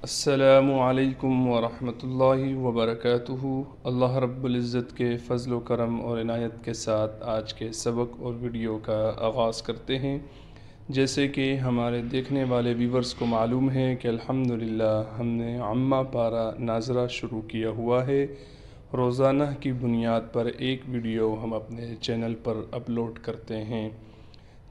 السلام علیکم ورحمۃ اللہ وبرکاتہ۔ اللہ رب العزت کے فضل و کرم اور عنایت کے ساتھ آج کے سبق اور ویڈیو کا آغاز کرتے ہیں۔ جیسے کہ ہمارے دیکھنے والے ویورز کو معلوم ہے کہ الحمدللہ ہم نے عامہ پارہ ناظرہ شروع کیا ہوا ہے۔ روزانہ کی بنیاد پر ایک ویڈیو ہم اپنے چینل پر اپلوڈ کرتے ہیں۔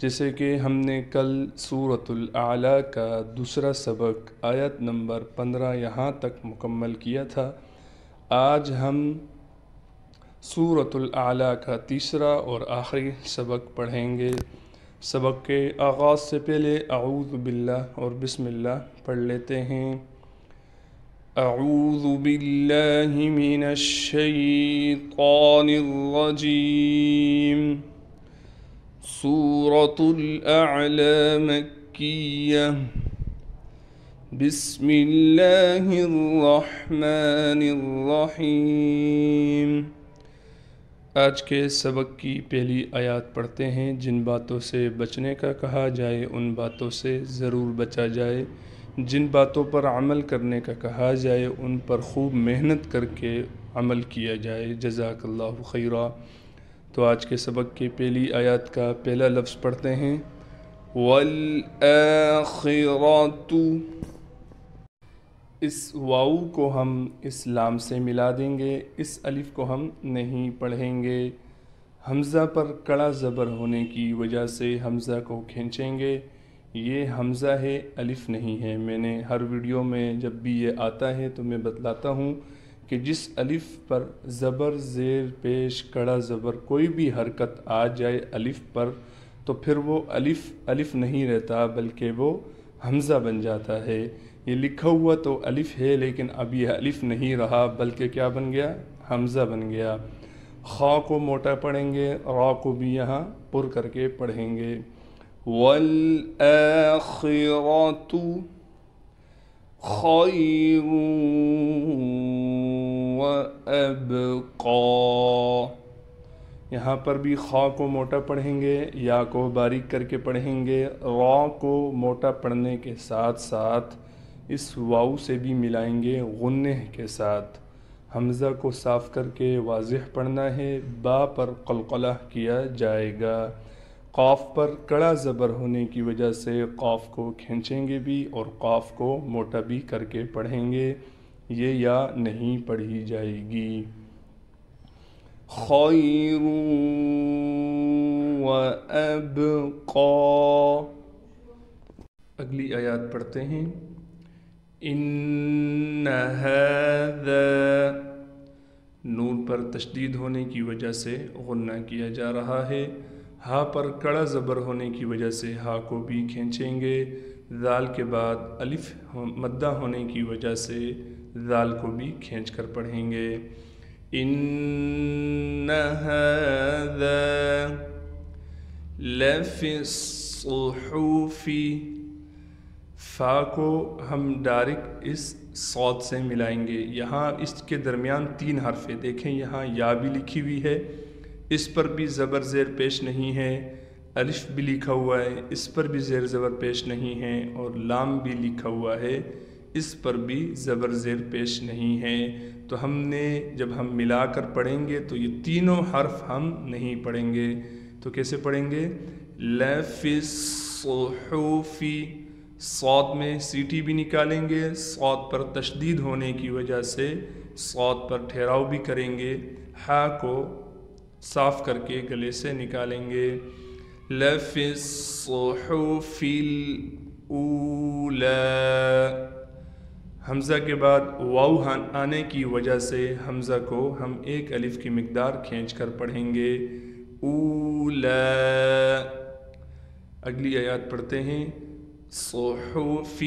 جیسے کہ ہم نے کل سورۃ الاعلیٰ کا دوسرا سبق آیت نمبر 15 یہاں تک مکمل کیا تھا۔ آج ہم سورۃ الاعلیٰ کا تیسرا اور آخری سبق پڑھیں گے۔ سبق کے آغاز سے پہلے اعوذ باللہ اور بسم اللہ پڑھ لیتے ہیں۔ اعوذ باللہ من الشیطان الرجیم۔ سورۃ الاعلیٰ مکیہ۔ بسم اللہ الرحمن الرحیم۔ آج کے سبق کی پہلی آیات پڑھتے ہیں۔ جن باتوں سے بچنے کا کہا جائے ان باتوں سے ضرور بچا جائے، جن باتوں پر عمل کرنے کا کہا جائے ان پر خوب محنت کر کے عمل کیا جائے۔ جزاک اللہ خیرا۔ تو آج کے سبق کی پہلی آیات کا پہلا لفظ پڑھتے ہیں، وَالْآخِرَةُ۔ اس واو کو ہم اس لام سے ملا دیں گے، اس الف کو ہم نہیں پڑھیں گے۔ حمزہ پر کڑا زبر ہونے کی وجہ سے حمزہ کو کھینچیں گے۔ یہ حمزہ ہے، الف نہیں ہے۔ میں نے ہر ویڈیو میں جب بھی یہ آتا ہے تو میں بتلاتا ہوں کہ جس الف پر زبر زیر پیش کڑا زبر کوئی بھی حرکت آ جائے الف پر تو پھر وہ الف نہیں رہتا بلکہ وہ حمزہ بن جاتا ہے۔ یہ لکھا ہوا تو الف ہے لیکن اب یہ الف نہیں رہا بلکہ کیا بن گیا؟ حمزہ بن گیا۔ خا کو موٹا پڑھیں گے، را کو بھی یہاں پر کر کے پڑھیں گے۔ وَالْآخِرَةُ خَيْرٌ وَأَبْقَىٰ۔ یہاں پر بھی خا کو موٹا پڑھیں گے، یا کو باریک کر کے پڑھیں گے، را کو موٹا پڑھنے کے ساتھ ساتھ اس واو سے بھی ملائیں گے غنہ کے ساتھ۔ حمزہ کو صاف کر کے واضح پڑھنا ہے، با پر قلقلہ کیا جائے گا۔ قاف پر کڑا زبر ہونے کی وجہ سے قاف کو کھینچیں گے بھی اور قاف کو موٹا بھی کر کے پڑھیں گے، یہ یا نہیں پڑھی جائے گی۔ خیر و ابقا۔ اگلی آیات پڑھتے ہیں۔ ان ھذا، نون پر تشدید ہونے کی وجہ سے غنہ کیا جا رہا ہے۔ ہا پر کڑا زبر ہونے کی وجہ سے ہا کو بھی کھینچیں گے۔ ذال کے بعد الف مدہ ہونے کی وجہ سے ذال کو بھی کھینچ کر پڑھیں گے۔ ان ھذا لفی الصحف۔ فا کو ہم ڈائریکٹ اس صاد سے ملائیں گے۔ یہاں اس کے درمیان تین حرف ہے، دیکھیں یہاں یا بھی لکھی ہوئی ہے، اس پر بھی زبر زیر پیش نہیں ہے، الف بھی لکھا ہوا ہے، اس پر بھی زیر زبر پیش نہیں ہے، اور لام بھی لکھا ہوا ہے، اس پر بھی زبر زیر پیش نہیں ہے۔ تو ہم نے جب ہم ملا کر پڑھیں گے تو یہ تینوں حرف ہم نہیں پڑھیں گے، تو کیسے پڑھیں گے؟ لفی الصحف، صاد میں سیٹی بھی نکالیں گے، صاد پر تشدید ہونے کی وجہ سے صاد پر ٹھہراؤ بھی کریں گے، ہا کو صاف کر کے گلے سے نکالیں گے۔ لفی الصحف الاولی۔ حمزہ کے بعد واو آنے کی وجہ سے حمزہ کو ہم ایک الف کی مقدار کھینچ کر پڑھیں گے، اولی۔ اگلی آیات پڑھتے ہیں۔ صحف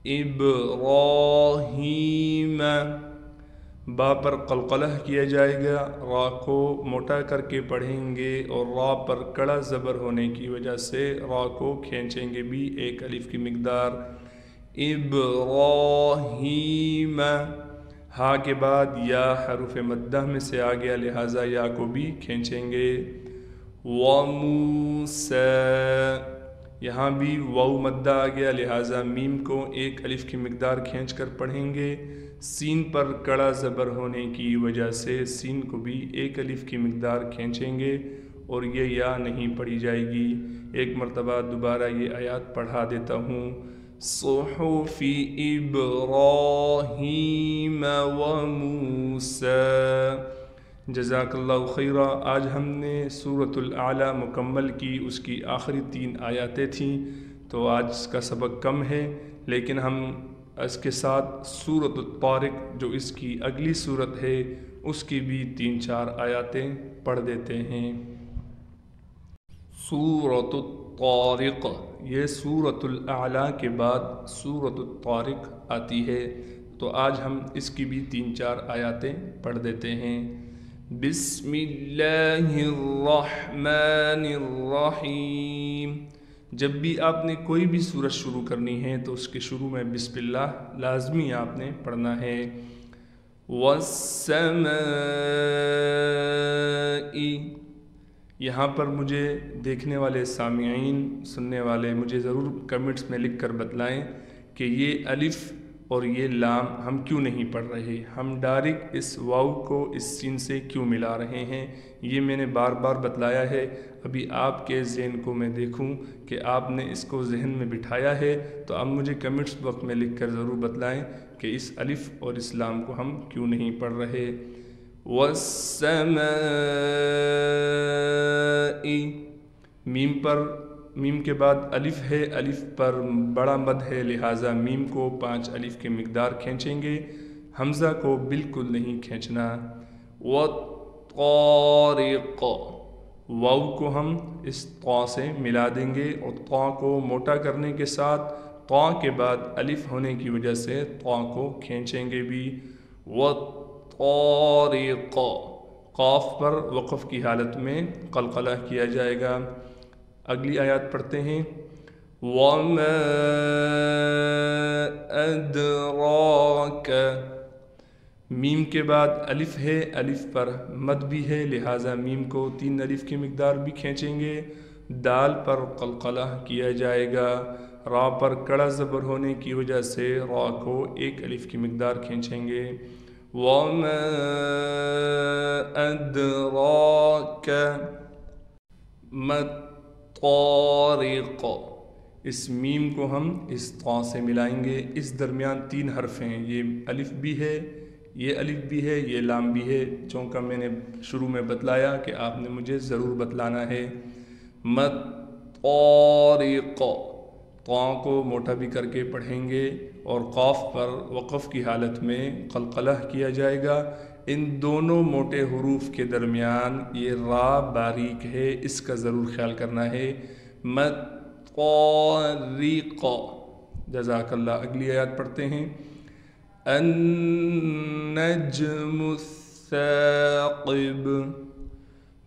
ابراہیم۔ با پر قلقلہ کیا جائے گا، را کو موٹا کر کے پڑھیں گے اور را پر کڑا زبر ہونے کی وجہ سے را کو کھینچیں گے بھی ایک الف کی مقدار، ابراہیم۔ ہا کے بعد یا حروف مدہ میں سے آ گیا لہٰذا یا کو بھی کھینچیں گے۔ وَمُوسَىٰ، یہاں بھی واو مدہ آ گیا، لہٰذا میم کو ایک الف کی مقدار کھینچ کر پڑھیں گے۔ سین پر کڑا زبر ہونے کی وجہ سے سین کو بھی ایک الف کی مقدار کھینچیں گے اور یہ یا نہیں پڑھی جائے گی۔ ایک مرتبہ دوبارہ یہ آیات پڑھا دیتا ہوں۔ صحف ابراہیم و موسیٰ۔ جزاک اللہ خیرہ۔ آج ہم نے سورۃ الاعلیٰ مکمل کی، اس کی آخری 3 آیاتیں تھیں، تو آج اس کا سبق کم ہے، لیکن ہم اس کے ساتھ سورۃ الطارق جو اس کی اگلی صورت ہے اس کی بھی 3-4 آیاتیں پڑھ دیتے ہیں۔ سورۃ الطارق، یہ سورۃ الاعلیٰ کے بعد سورۃ الطارق آتی ہے، تو آج ہم اس کی بھی 3-4 آیاتیں پڑھ دیتے ہیں۔ بسم اللہ الرحمن الرحیم۔ جب بھی آپ نے کوئی بھی سورت شروع کرنی ہے تو اس کے شروع میں بسم اللہ لازمی آپ نے پڑھنا ہے۔ والسماء، یہاں پر مجھے دیکھنے والے سامعین، سننے والے مجھے ضرور کمنٹس میں لکھ کر بتلائیں کہ یہ الف اور یہ لام ہم کیوں نہیں پڑھ رہے، ہم ڈائریکٹ اس واو کو اس سین سے کیوں ملا رہے ہیں۔ یہ میں نے بار بار بتلایا ہے، ابھی آپ کے ذہن کو میں دیکھوں کہ آپ نے اس کو ذہن میں بٹھایا ہے، تو اب مجھے کمنٹس وقت میں لکھ کر ضرور بتلائیں کہ اس الف اور اس لام کو ہم کیوں نہیں پڑھ رہے۔ والسماء، میم کے بعد الف ہے، الف پر بڑا مد ہے، لہٰذا میم کو 5 الف کی مقدار کھینچیں گے، حمزہ کو بالکل نہیں کھینچنا۔ والطارق، واو کو ہم اس طا سے ملا دیں گے اور طا کو موٹا کرنے کے ساتھ طا کے بعد الف ہونے کی وجہ سے طا کو کھینچیں گے بھی۔ والطارق، قاف پر وقف کی حالت میں قلقلہ کیا جائے گا۔ اگلی آیات پڑھتے ہیں۔ وَمَا أَدْرَاكَ، میم کے بعد الف ہے، الف پر مد بھی ہے، لہٰذا میم کو 3 الف کی مقدار بھی کھینچیں گے۔ دال پر قلقلہ کیا جائے گا، را پر کڑا زبر ہونے کی وجہ سے را کو 1 الف کی مقدار کھینچیں گے۔ وَمَا أَدْرَاكَ مَا الطَّارِقُ، اس میم کو ہم اس طا سے ملائیں گے۔ اس درمیان 3 حرف ہیں، یہ الف بھی ہے، یہ الف بھی ہے، یہ لام بھی ہے، چونکہ میں نے شروع میں بتلایا کہ آپ نے مجھے ضرور بتلانا ہے۔ مَا الطَّارِقُ، طا کو موٹا بھی کر کے پڑھیں گے اور قاف پر وقف کی حالت میں قلقلہ کیا جائے گا۔ ان دونوں موٹے حروف کے درمیان یہ را باریک ہے، اس کا ضرور خیال کرنا ہے۔ مَا الطَّارِقُ، جزاک اللہ۔ اگلی آیات پڑھتے ہیں۔ النجم الثاقب،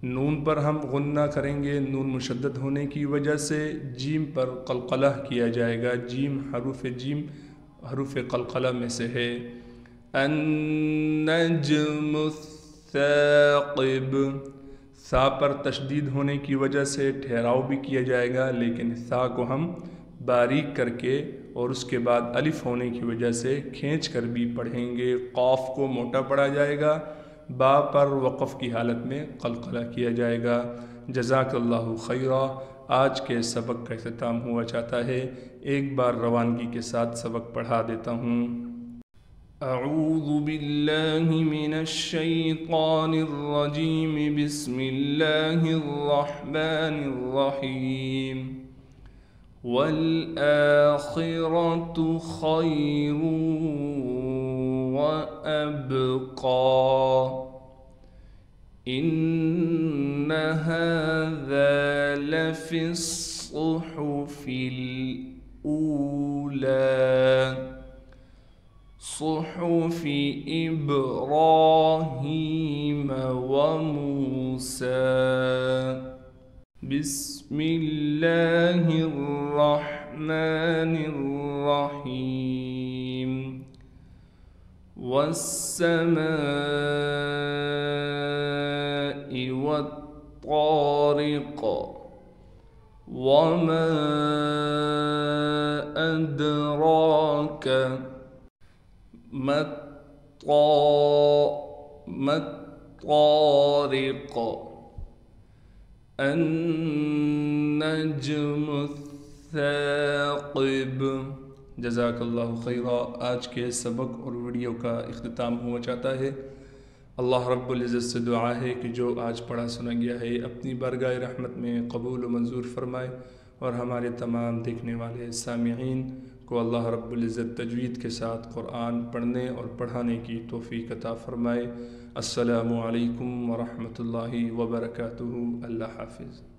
نون پر ہم غنہ کریں گے، نون مشدد ہونے کی وجہ سے جیم پر قلقلہ کیا جائے گا۔ جیم حروف قلقلہ میں سے ہے۔ النجم الثاقب، سا پر تشدید ہونے کی وجہ سے ٹھہراؤ بھی کیا جائے گا، لیکن سا کو ہم باریک کر کے اور اس کے بعد الف ہونے کی وجہ سے کھینچ کر بھی پڑھیں گے۔ قاف کو موٹا پڑھا جائے گا، با پر وقف کی حالت میں قلقلہ کیا جائے گا۔ جزاک اللہ خیرہ۔ آج کے سبق کا اختتام ہوا چاہتا ہے، ایک بار روانگی کے ساتھ سبق پڑھا دیتا ہوں۔ اعوذ باللہ من الشیطان الرجیم، بسم اللہ الرحمن الرحیم۔ وَالْآخِرَةُ خَيْرٌ وَأَبْقَىٰ، إِنَّ هَٰذَا لَفِي الصُّحُفِ الْأُولَىٰ، صُحُفِ إِبْرَاهِيمَ وَمُوسَىٰ۔ بسم اللہ الرحمن الرحیم۔ والسماء والطارق، وما الطارق النجم الثاقب. جزاک اللہ خیرہ. آج کے سبق اور ویڈیو کا اختتام ہوا چاہتا ہے. اللہ رب العزت سے دعا ہے کہ جو آج پڑھا سنا گیا ہے اپنی بارگاہ رحمت میں قبول و منظور فرمائے، اور ہمارے تمام دیکھنے والے سامعین کو اللہ رب العزت تجوید کے ساتھ قرآن پڑھنے اور پڑھانے کی توفیق عطا فرمائے. السلام علیکم ورحمۃ اللہ وبرکاتہ. اللہ حافظ.